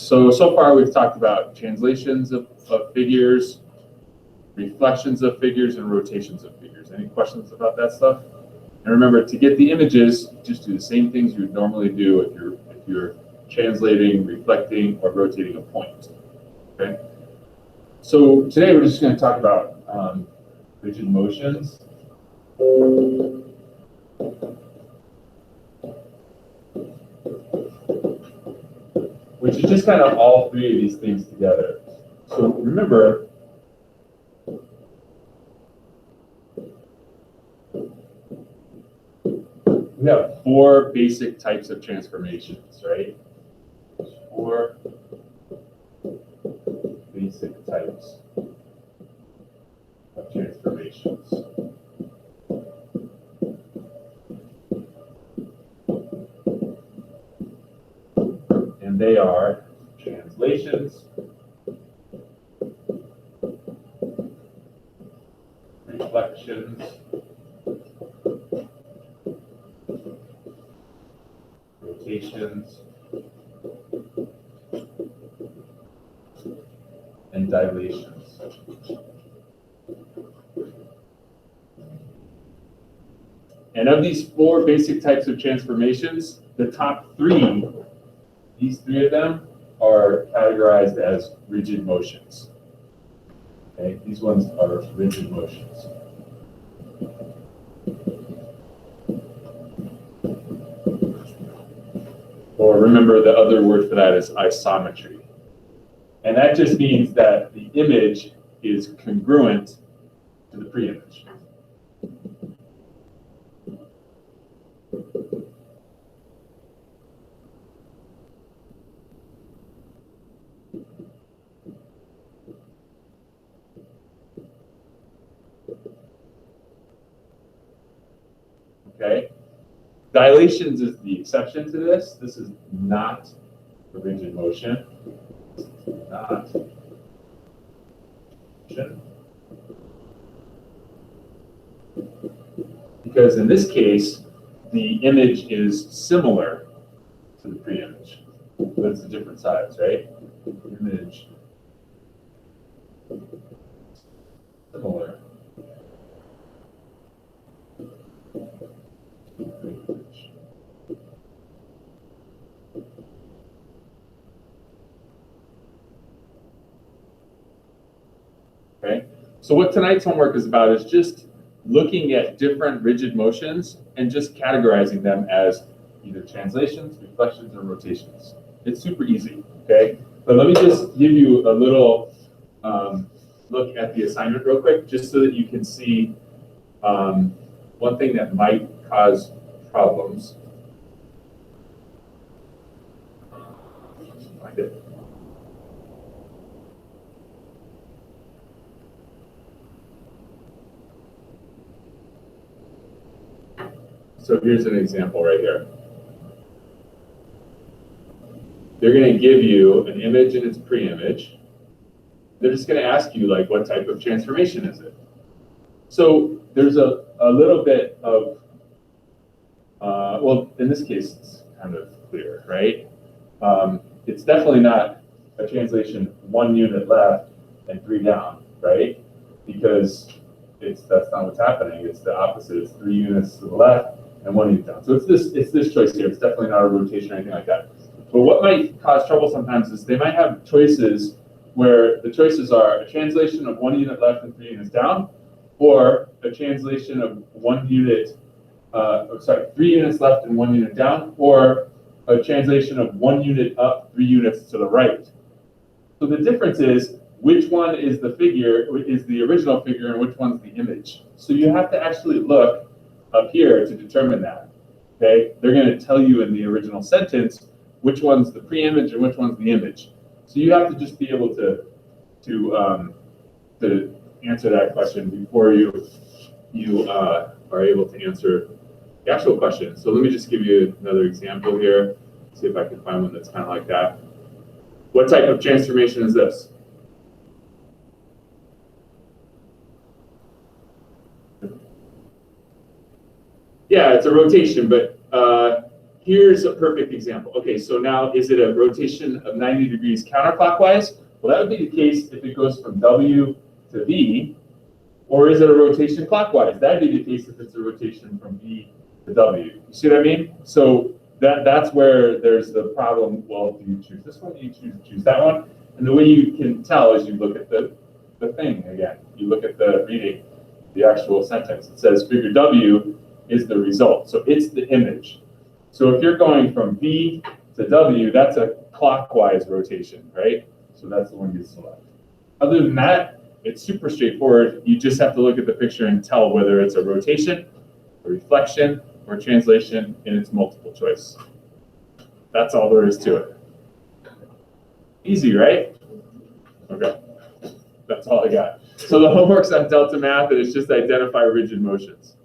So far we've talked about translations of figures, reflections of figures, and rotations of figures. Any questions about that stuff? And remember, to get the images, just do the same things you would normally do if you're translating, reflecting, or rotating a point. Okay. So today we're just going to talk about rigid motions. Which is just kind of all three of these things together. So remember, we have four basic types of transformations, right? Four basic types of transformations. And they are translations, reflections, rotations, and dilations. And of these four basic types of transformations, the top three, these three of them, are categorized as rigid motions. Okay, these ones are rigid motions. Or remember, the other word for that is isometry. And that just means that the image is congruent to the pre-image. Okay? Dilations is the exception to this. This is not a rigid motion. Not motion. Because in this case, the image is similar to the pre-image, but it's a different size, right? Image similar. Okay, so what tonight's homework is about is just looking at different rigid motions and just categorizing them as either translations, reflections, or rotations. It's super easy, okay? But let me just give you a little look at the assignment real quick, just so that you can see one thing that might cause problems. Find it. So here's an example right here. They're going to give you an image and its pre-image. They're just going to ask you, like, what type of transformation is it? So there's a little bit of, well, in this case, it's kind of clear, right? It's definitely not a translation 1 unit left and 3 down, right? Because that's not what's happening. It's the opposite. It's 3 units to the left and 1 unit down. So it's this choice here. It's definitely not a rotation or anything like that. But what might cause trouble sometimes is they might have choices where the choices are a translation of 1 unit left and 3 units down, or a translation of 1 unit, 3 units left and 1 unit down, or a translation of 1 unit up, 3 units to the right. So the difference is which one is the figure, is the original figure, and which one's the image. So you have to actually look up here to determine that. Okay, they're going to tell you in the original sentence which one's the pre-image and which one's the image. So you have to just be able to answer that question before you are able to answer the actual question. So let me just give you another example here. See if I can find one that's kind of like that. What type of transformation is this? Yeah, it's a rotation, but here's a perfect example. Okay, so now is it a rotation of 90 degrees counterclockwise? Well, that would be the case if it goes from W to V, or is it a rotation clockwise? That'd be the case if it's a rotation from V to W. You see what I mean? So that's where there's the problem. Well, do you choose this one? Do you choose that one? And the way you can tell is you look at the thing again. You look at the reading, the actual sentence. It says figure W is the result. So it's the image. So if you're going from V to W, that's a clockwise rotation, right? So that's the one you select. Other than that, it's super straightforward. You just have to look at the picture and tell whether it's a rotation, a reflection, or translation in its multiple choice. That's all there is to it. Easy, right? Okay, that's all I got. So the homework's on Delta Math, and it's just identify rigid motions.